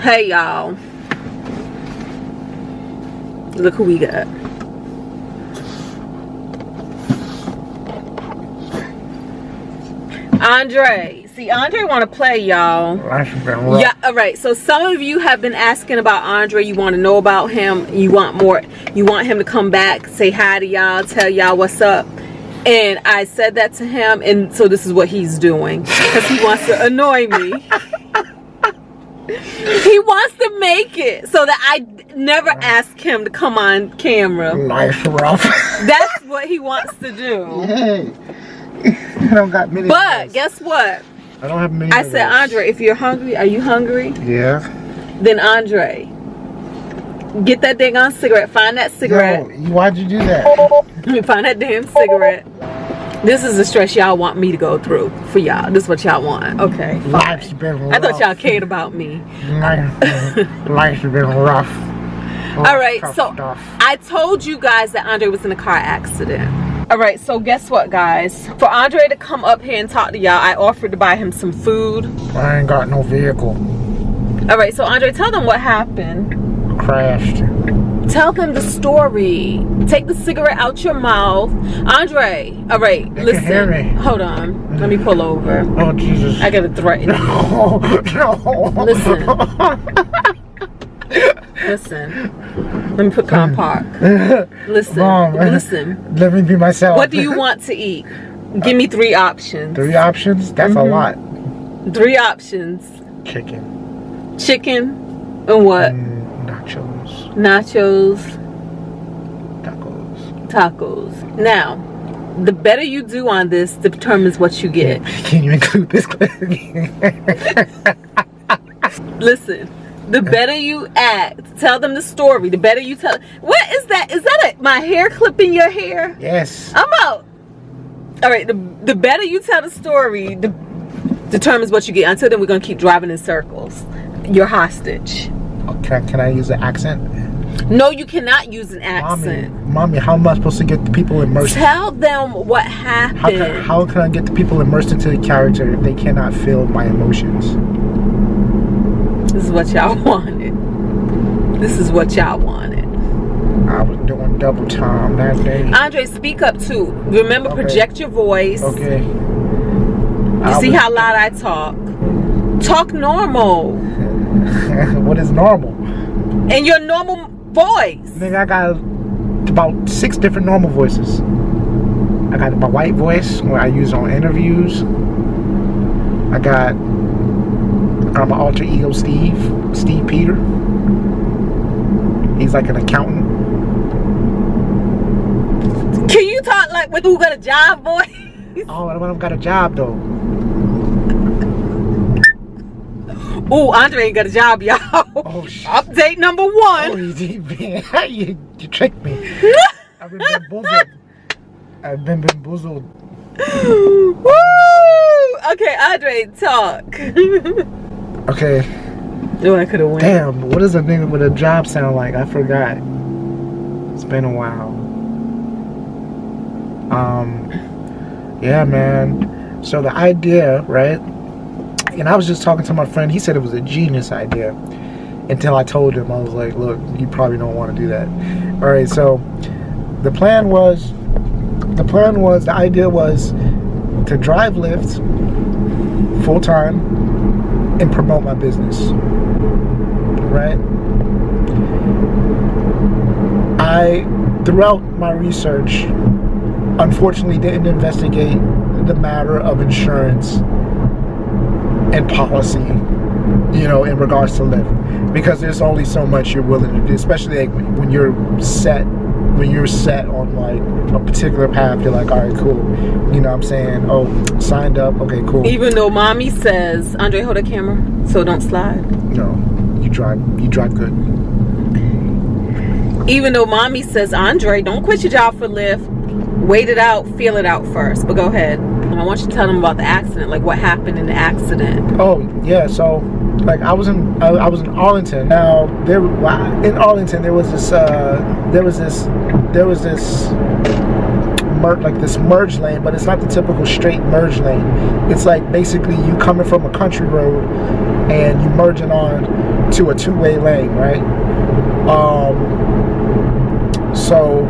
Hey y'all, look who we got. Andre. See, Andre want to play, y'all. Yeah, all right. So some of you have been asking about Andre. You want to know about him. You want more. You want him to come back, say hi to y'all, tell y'all what's up. And I said that to him, and so this is what he's doing because he wants to annoy me. He wants to make it so that I never ask him to come on camera. Life's rough. That's what he wants to do. Hey, I don't got many. But guess what? I don't have many. I said, Andre, if you're hungry, are you hungry? Yeah. Then Andre, get that dang on cigarette. Find that cigarette. Yo, why'd you do that? Let me find that damn cigarette. This is the stress y'all want me to go through for y'all. This is what y'all want. Okay. Life's been rough. I thought y'all cared about me. Life's been rough. All right, so I told you guys that Andre was in a car accident. All right, so guess what, guys? For Andre to come up here and talk to y'all, I offered to buy him some food. I ain't got no vehicle. All right, so Andre, tell them what happened. Crashed. Tell them the story. Take the cigarette out your mouth. Andre, all right, listen. Can hear me. Hold on. Let me pull over. Oh, Jesus. I gotta threaten you. No, no. Listen. Listen. Let me put Con Park. Listen. Mom, listen. Let me be myself. What do you want to eat? Give me 3 options. 3 options? That's a lot. 3 options. Chicken. Chicken and what? Nachos. Nachos. Tacos. Tacos. Now, the better you do on this determines what you get. Can you include this clip? Listen, the better you act, tell them the story. The better you tell. What is that? Is that my hair clipping your hair? Yes. I'm out. All right, the better you tell the story, determines what you get. Until then, we're gonna keep driving in circles. You're hostage. Can I use an accent? No, you cannot use an accent. Mommy, how am I supposed to get the people immersed? Tell them what happened. How can I get the people immersed into the character if they cannot feel my emotions? This is what y'all wanted. This is what y'all wanted. I was doing double time that day. Andre, speak up too. Remember, Okay. project your voice. Okay. You see how loud I talk? Talk normal. What is normal? In your normal voice. Nigga, I got about 6 different normal voices. I got my white voice, what I use on interviews. I got my alter ego, Steve Peter. He's like an accountant. Can you talk like with who got a job, boy? Oh, I don't got a job though. Ooh, Andre ain't got a job, y'all. Oh, shit. Update number 1. Oh, you tricked me. I've been bamboozled. I've been bamboozled. Woo! Okay, Andre, talk. Okay. Oh, I could have went. Damn, what does a nigga with a job sound like? I forgot. It's been a while. Yeah, man. So the idea, right? And I was just talking to my friend. He said it was a genius idea. Until I told him, I was like, look, you probably don't want to do that. All right, so the idea was to drive Lyft full time and promote my business. Right? Throughout my research, unfortunately didn't investigate the matter of insurance and policy, you know, in regards to Lyft, because there's only so much you're willing to do, especially like when you're set on like a particular path. You're like, all right, cool, you know what I'm saying? Oh, signed up, okay, cool. Even though mommy says, Andre, hold the camera so don't slide. No, you drive good. Even though mommy says, Andre, don't quit your job for Lyft. Wait it out, feel it out first. But go ahead. And I want you to tell them about the accident, like what happened in the accident. Oh yeah, so like I was in Arlington. Now in Arlington there was this merge lane, but it's not the typical straight merge lane. It's like basically you coming from a country road and you merging on to a two-way lane, right? So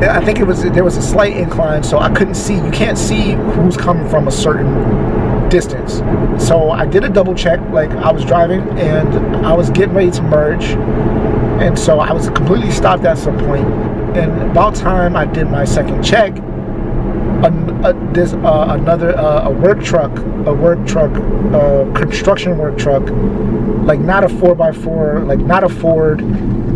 I think there was a slight incline, so I couldn't see. You can't see who's coming from a certain distance. So I did a double check. Like, I was driving and I was getting ready to merge, and so I was completely stopped at some point. And about time I did my second check, there's another construction work truck, like not a 4x4, like not a Ford.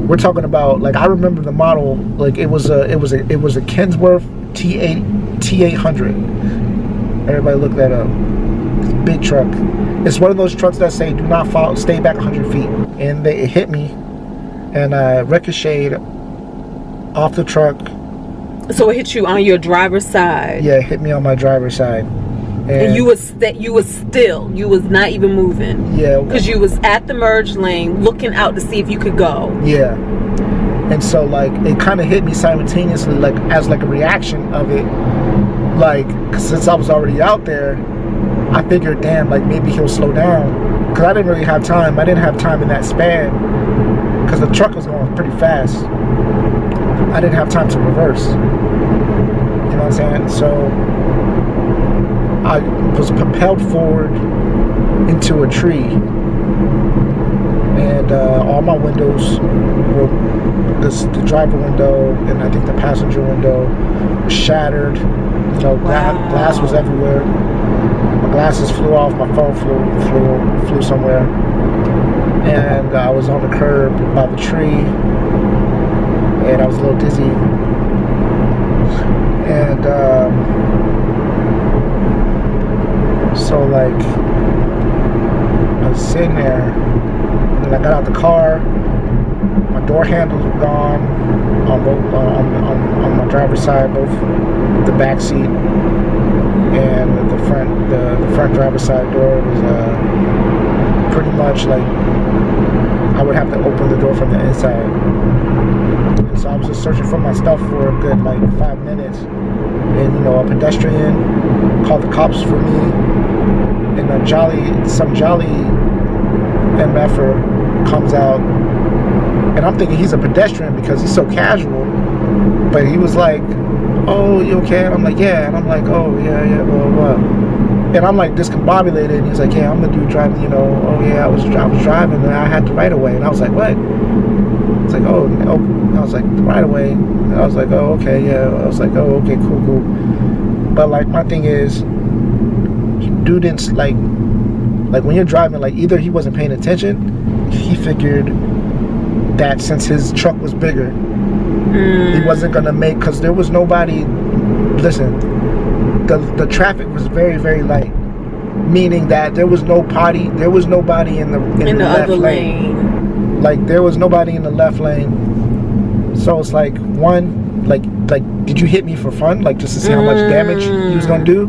We're talking about, like, I remember the model, like it was a Kensworth T800. Everybody look that up. It's a big truck. It's one of those trucks that say do not follow, stay back 100 feet. And it hit me, and I ricocheted off the truck. So it hit you on your driver's side. Yeah, it hit me on my driver's side. And you was still. You was not even moving. Yeah. Because you was at the merge lane looking out to see if you could go. Yeah. And so, like, it kind of hit me simultaneously, like, as like a reaction of it. Like, since I was already out there, I figured, damn, like, maybe he'll slow down. Because I didn't really have time. I didn't have time in that span. Because the truck was going pretty fast. I didn't have time to reverse. You know what I'm saying? So I was propelled forward into a tree, and all my windows were, the driver window and I think the passenger window was shattered. You know, glass was everywhere. My glasses flew off. My phone flew somewhere, and I was on the curb by the tree, and I was a little dizzy. And so, like, I was sitting there, and then I got out the car. My door handles were gone on both on my driver's side, both the back seat and the front driver's side door was pretty much like I would have to open the door from the inside. And so I was just searching for my stuff for a good like 5 minutes, and you know, a pedestrian called the cops for me, and some jolly MFer comes out, and I'm thinking he's a pedestrian because he's so casual, but he was like, "Oh, you okay?" And I'm like, "Yeah," and I'm like, "Oh, yeah, blah, blah, blah." And I'm like discombobulated, and he's like, "Yeah, I'm the dude driving, you know, oh yeah, I was driving, and I had the right of way." And I was like, "What?" It's like, "Oh, no." I was like, "The right of way." And I was like, "Oh, okay, yeah." I was like, "Oh, okay, cool." But like, my thing is, dude didn't like when you're driving, like, either he wasn't paying attention, he figured that since his truck was bigger, he wasn't gonna make, because there was nobody. Listen, the traffic was very, very light, meaning that there was nobody in the left lane. Like, there was nobody in the left lane. So it's like, one, like did you hit me for fun, like just to see how much damage you was gonna do?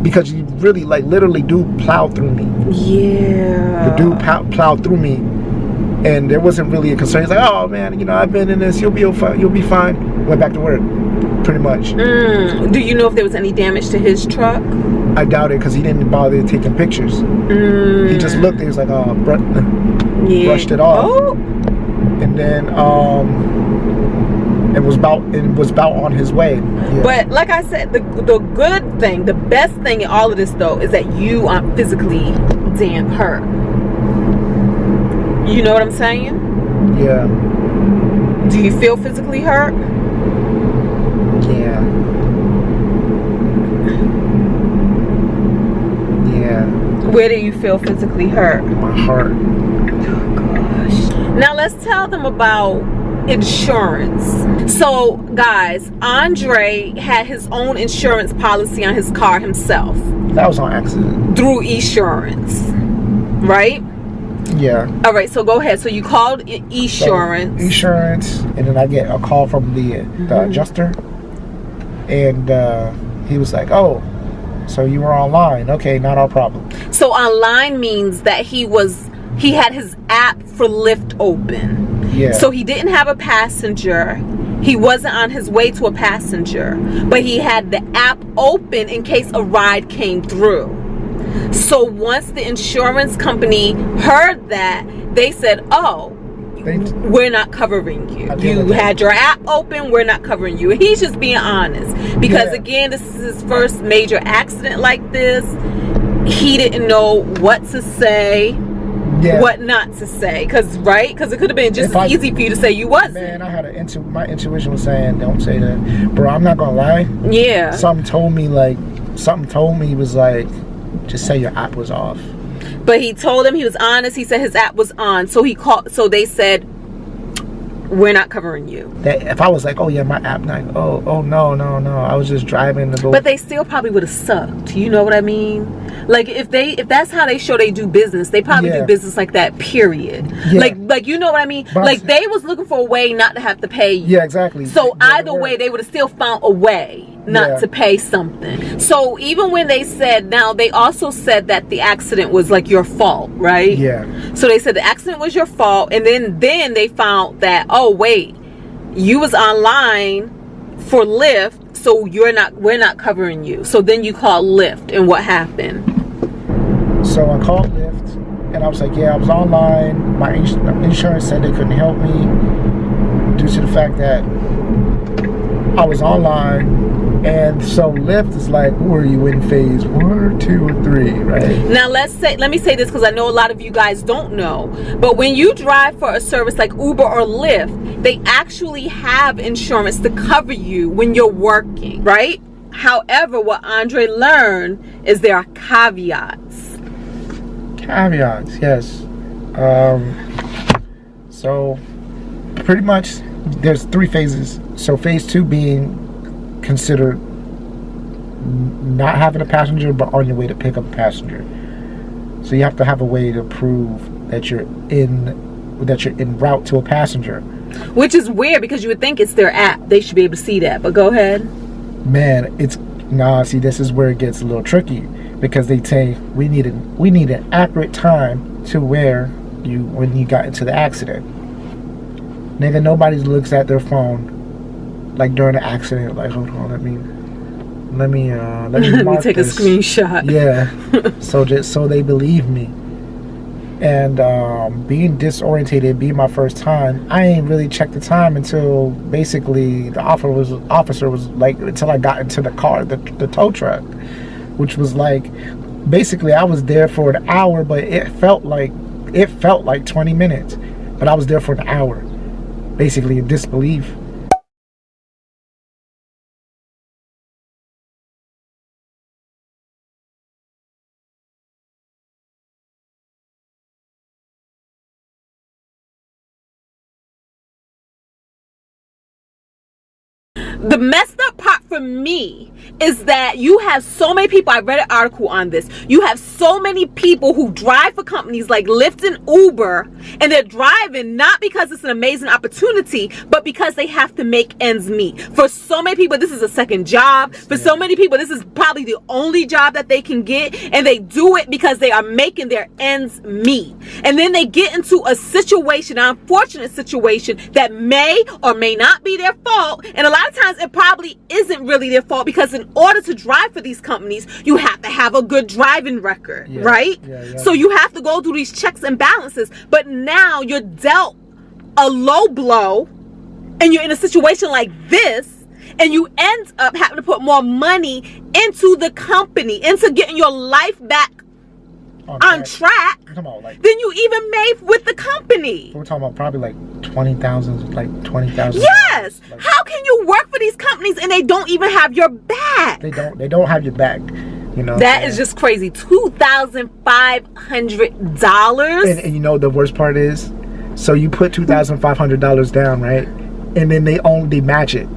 Because you really, like, literally do plow through me. Yeah. The dude plowed through me, and there wasn't really a concern. He's like, "Oh man, you know, I've been in this. You'll be fine." Went back to work, pretty much. Do you know if there was any damage to his truck? I doubt it, because he didn't bother taking pictures. He just looked. He was like, "Oh, brushed it off." Oh. And then it was about on his way. Yeah. But like I said, the good thing, the best thing in all of this though, is that you aren't physically damn hurt. You know what I'm saying? Yeah. Do you feel physically hurt? Yeah. Where do you feel physically hurt? My heart. Oh gosh. Now let's tell them about insurance. So guys, Andre had his own insurance policy on his car himself. That was on accident. Through Esurance, right? Yeah. All right, so go ahead. So you called Esurance. So, Esurance, and then I get a call from the adjuster, and he was like, "Oh, so you were online? Okay, not our problem." So online means that he had his app for Lyft open. Yeah. So he didn't have a passenger. He wasn't on his way to a passenger, but he had the app open in case a ride came through. So once the insurance company heard that, they said, oh, we're not covering you. You had your app open, we're not covering you. And he's just being honest. Because again, this is his first major accident like this. He didn't know what to say, what not to say. Because it could have been just as easy for you to say you wasn't. Man, I had my intuition was saying, don't say that. Bro, I'm not going to lie. Yeah. Something told me was like, just say your app was off. But he told him, he was honest. He said his app was on. So he called. So they said, we're not covering you. If I was like, oh yeah, my app night. Oh no. I was just driving the boat. But they still probably would have sucked. You know what I mean? Like if that's how they show they do business, they probably do business like that, period. Yeah. Like you know what I mean? But like they was looking for a way not to have to pay you. Yeah, exactly. So either way, they would have still found a way not to pay something. So even when they said, now they also said that the accident was like your fault, right? Yeah. So they said the accident was your fault, and then they found that, oh wait, you was online for Lyft, so we're not covering you. So then you called Lyft, and what happened? So I called Lyft, and I was like, yeah, I was online. My insurance said they couldn't help me due to the fact that I was online. And so Lyft is like, were you in phase 1 or 2 or 3, right? Now let me say this, because I know a lot of you guys don't know, but when you drive for a service like Uber or Lyft, they actually have insurance to cover you when you're working, right? However, what Andre learned is there are caveats. Caveats, yes. So pretty much there's 3 phases. So phase 2 being considered not having a passenger but on your way to pick up a passenger. So you have to have a way to prove that you're en route to a passenger. Which is weird, because you would think it's their app. They should be able to see that. But go ahead. Man, see, this is where it gets a little tricky, because they say we need an accurate time to where when you got into the accident. Nigga, nobody looks at their phone like during the accident, like, hold on, let me take a screenshot. Yeah. so they believe me. And being disorientated, being my first time, I ain't really checked the time until basically the officer was like, until I got into the car, the tow truck, which was like, basically I was there for an hour, but it felt like 20 minutes, but I was there for an hour, basically in disbelief. The messed up part for me is that you have so many people, I read an article on this, you have so many people who drive for companies like Lyft and Uber, and they're driving not because it's an amazing opportunity, but because they have to make ends meet. For so many people, this is a second job. For so many people, this is probably the only job that they can get, and they do it because they are making their ends meet. And then they get into a situation, an unfortunate situation, that may or may not be their fault, and a lot of times it probably isn't really their fault, because in order to drive for these companies, you have to have a good driving record, right? So you have to go through these checks and balances. But now you're dealt a low blow, and you're in a situation like this, and you end up having to put more money into the company, into getting your life back on track than you even made with the company. We're talking about probably like 20,000, Yes. How can you work for these companies and they don't even have your back? They don't have your back. You know, that is just crazy. $2,500. And you know the worst part is, so you put $2,500 down, right? And then they match it,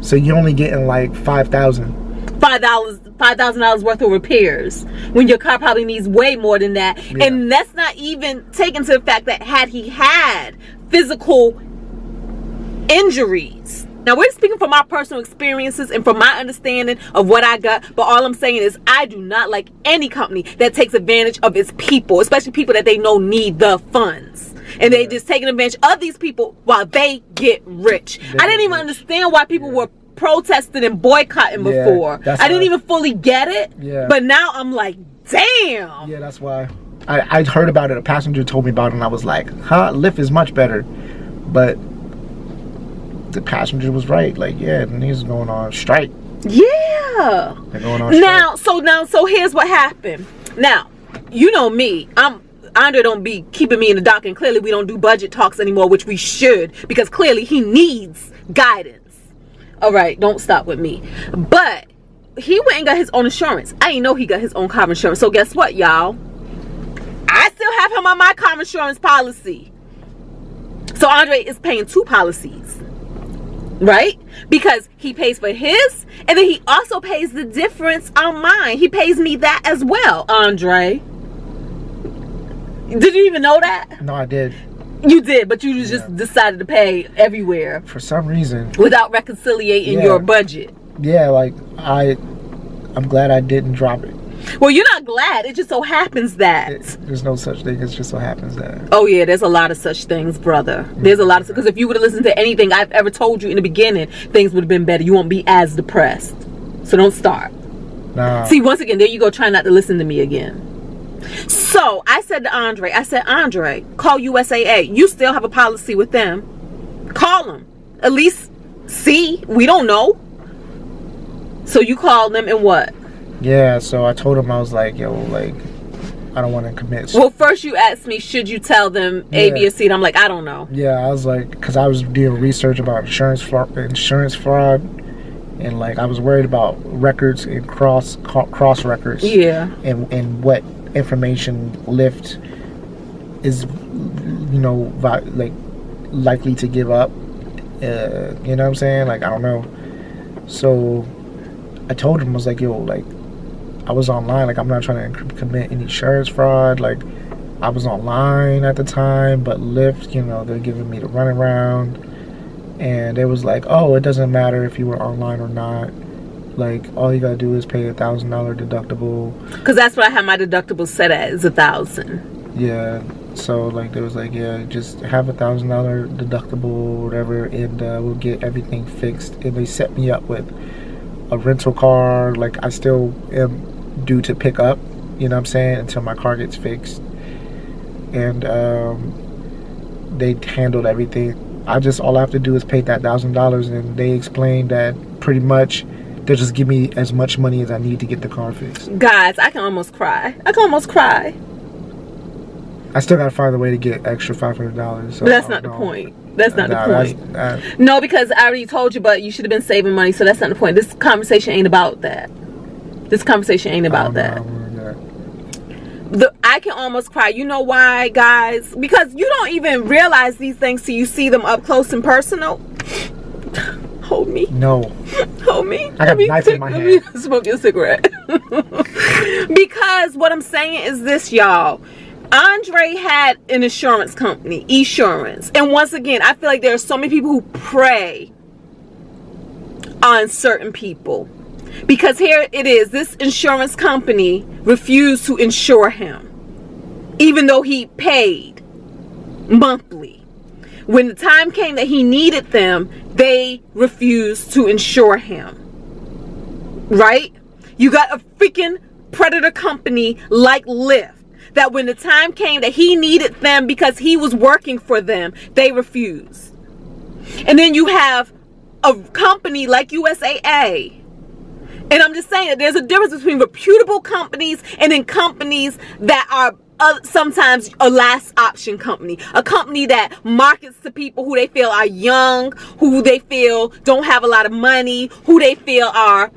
so you're only getting like $5,000 worth of repairs, when your car probably needs way more than that. And that's not even taken to the fact that had he had physical injuries. Now, we're speaking from our personal experiences and from my understanding of what I got, but all I'm saying is I do not like any company that takes advantage of its people, especially people that they know need the funds. And they just taking advantage of these people while they get rich. I didn't even understand why people were protesting and boycotting before. I didn't even fully get it. But now I'm like, damn. Yeah, that's why. I heard about it. A passenger told me about it, and I was like, huh, Lyft is much better. But the passenger was right. Like, yeah, and he's going on strike. Yeah. They're going on strike. So here's what happened. Now, you know me. Andre don't be keeping me in the dock, and clearly we don't do budget talks anymore, which we should, because clearly he needs guidance. All right, don't stop with me. But he went and got his own insurance. I didn't know he got his own car insurance. So guess what, y'all? I still have him on my car insurance policy. So Andre is paying 2 policies, right? Because he pays for his, and then he also pays the difference on mine. He pays me that as well, Andre. Did you even know that? No, I did. You did, but you just decided to pay everywhere for some reason without reconciliating your budget. Yeah, like I'm glad I didn't drop it. Well, you're not glad. It just so happens that there's no such thing. It just so happens that. Oh yeah, there's a lot of such things, brother. There's a lot of, because if you would have listened to anything I've ever told you in the beginning, things would have been better. You won't be as depressed. So don't start. Nah. See, once again, there you go, trying not to listen to me again. So I said to Andre, Andre, call USAA. You still have a policy with them. Call them. At least see. We don't know. So you called them and what? Yeah, so I told him, I was like, yo, like, I don't want to commit. Well, first you asked me, should you tell them A, B, or C? And I'm like, I don't know. Yeah, I was like, because I was doing research about insurance fraud, and like I was worried about records and cross records. Yeah. And what information Lyft is, you know, like likely to give up. You know what I'm saying? Like, I don't know. So I told him, I was like, yo, like, I was online. Like, I'm not trying to commit any insurance fraud. Like, I was online at the time, but Lyft, you know, they're giving me the runaround. And it was like, oh, it doesn't matter if you were online or not. Like, all you gotta do is pay $1,000 deductible. Because that's what I had my deductible set at, is $1,000. Yeah. So, like, there was like, yeah, just have $1,000 deductible or whatever, and we'll get everything fixed. And they set me up with a rental car. Like, I still am due to pick up, you know what I'm saying, until my car gets fixed. And they handled everything. All I have to do is pay that $1,000, and they explained that pretty much they'll just give me as much money as I need to get the car fixed. Guys, I can almost cry. I still gotta find a way to get extra $500. So but that's not the point. That's not the point. No, because I already told you, but you should have been saving money, so that's not the point. This conversation ain't about that. This conversation ain't about that. I can almost cry. You know why, guys? Because you don't even realize these things till you see them up close and personal. Hold me. No. Hold me. I got a knife in my hand. Let me smoke your cigarette. Because what I'm saying is this, y'all. Andre had an insurance company, Esurance. And once again, I feel like there are so many people who prey on certain people. Because here it is, this insurance company refused to insure him, even though he paid monthly. When the time came that he needed them, they refused to insure him. Right? You got a freaking predator company like Lyft, that when the time came that he needed them because he was working for them, they refused. And then you have a company like USAA. And I'm just saying that there's a difference between reputable companies and then companies that are sometimes a last option company. A company that markets to people who they feel are young, who they feel don't have a lot of money, who they feel are,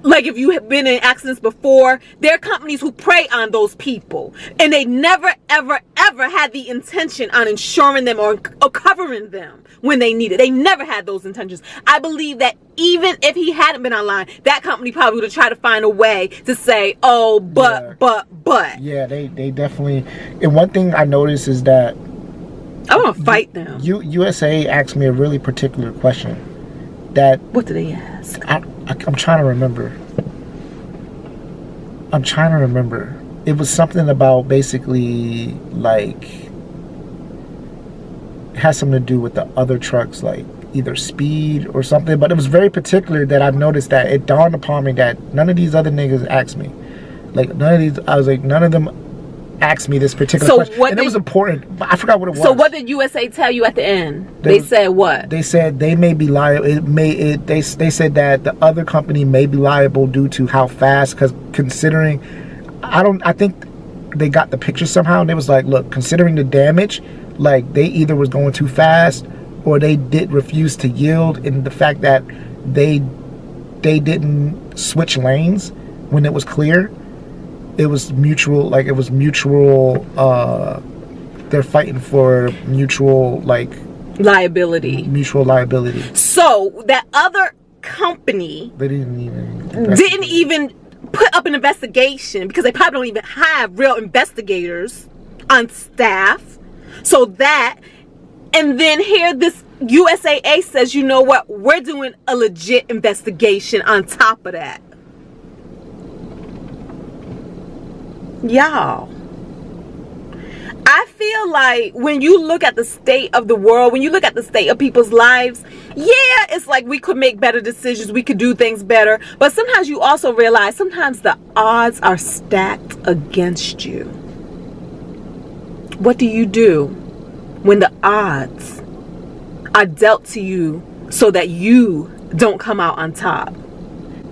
like, if you have been in accidents before, there are companies who prey on those people. And they never, ever, ever had the intention on insuring them or covering them when they need it. They never had those intentions. I believe that even if he hadn't been online, that company probably would have tried to find a way to say, oh, but. Yeah, they definitely. And one thing I noticed is that I want to fight them. USA asked me a really particular question. What did they ask? I'm trying to remember. It was something about basically, like, it has something to do with the other trucks, like either speed or something. But it was very particular that I noticed that it dawned upon me that none of these other niggas asked me. Like, none of them asked me this particular question, and it was important. I forgot what it was. So what did USA tell you at the end? They said what? They said they may be liable. They said that the other company may be liable due to how fast, because considering, I think they got the picture somehow, and it was like, look, considering the damage, like they either was going too fast or they did refuse to yield, and the fact that they didn't switch lanes when it was clear. It was mutual, like it was mutual, they're fighting for mutual, like, liability. Mutual liability. So that other company, they didn't even put up an investigation, because they probably don't even have real investigators on staff. So that, and then here this USAA says, you know what, we're doing a legit investigation on top of that. Y'all, I feel like when you look at the state of the world, when you look at the state of people's lives, yeah, it's like we could make better decisions, we could do things better, but sometimes you also realize sometimes the odds are stacked against you. What do you do when the odds are dealt to you so that you don't come out on top?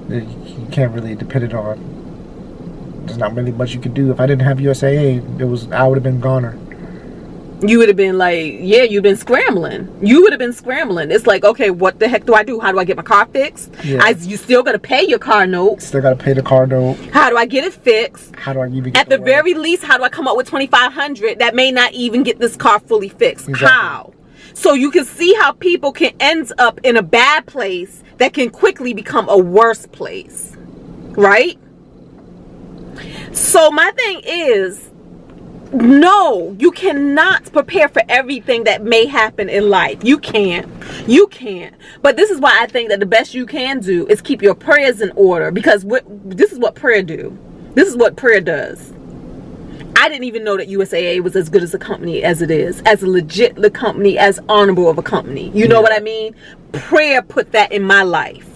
You can't really depend it on. There's not really much you could do. If I didn't have USAA, I would have been goner. You would have been like, yeah, you've been scrambling. You would have been scrambling. It's like, okay, what the heck do I do? How do I get my car fixed? Yeah. You still got to pay your car note. Still got to pay the car note. How do I get it fixed? How do I even get At the very least, how do I come up with $2,500 that may not even get this car fully fixed? Exactly. How? So you can see how people can end up in a bad place that can quickly become a worse place. Right? So my thing is, no, you cannot prepare for everything that may happen in life. You can't. But this is why I think that the best you can do is keep your prayers in order, because this is what prayer do. This is what prayer does. I didn't even know that USAA was as good as a company as it is, as a legit company, as honorable of a company. You know what I mean? Prayer put that in my life.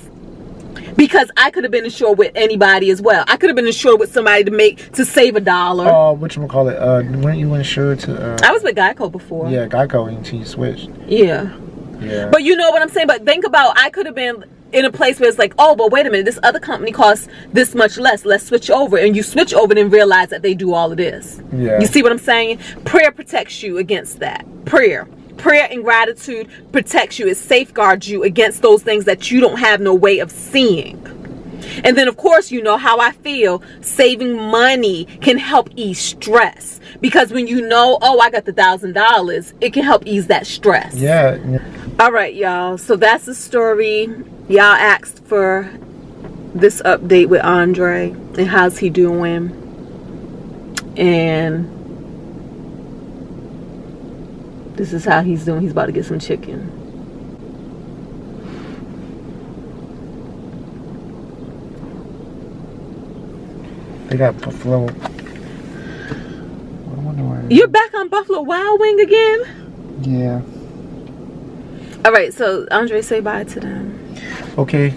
Because I could have been insured with anybody as well. I could have been insured with somebody to save $1. Whatchamacallit? Weren't you insured to... I was with Geico before. Yeah, Geico until you switched. Yeah. But you know what I'm saying? But think about, I could have been in a place where it's like, oh, but wait a minute, this other company costs this much less. Let's switch over. And you switch over and realize that they do all of this. Yeah. You see what I'm saying? Prayer protects you against that. Prayer and gratitude protects you. It safeguards you against those things that you don't have no way of seeing. And then, of course, you know how I feel. Saving money can help ease stress. Because when you know, oh, I got the $1,000, it can help ease that stress. Yeah. All right, y'all. So that's the story. Y'all asked for this update with Andre and how's he doing. And this is how he's doing. He's about to get some chicken. They got Buffalo. I wonder why. You're back on Buffalo Wild Wing again? Yeah. All right, so Andre, say bye to them. Okay.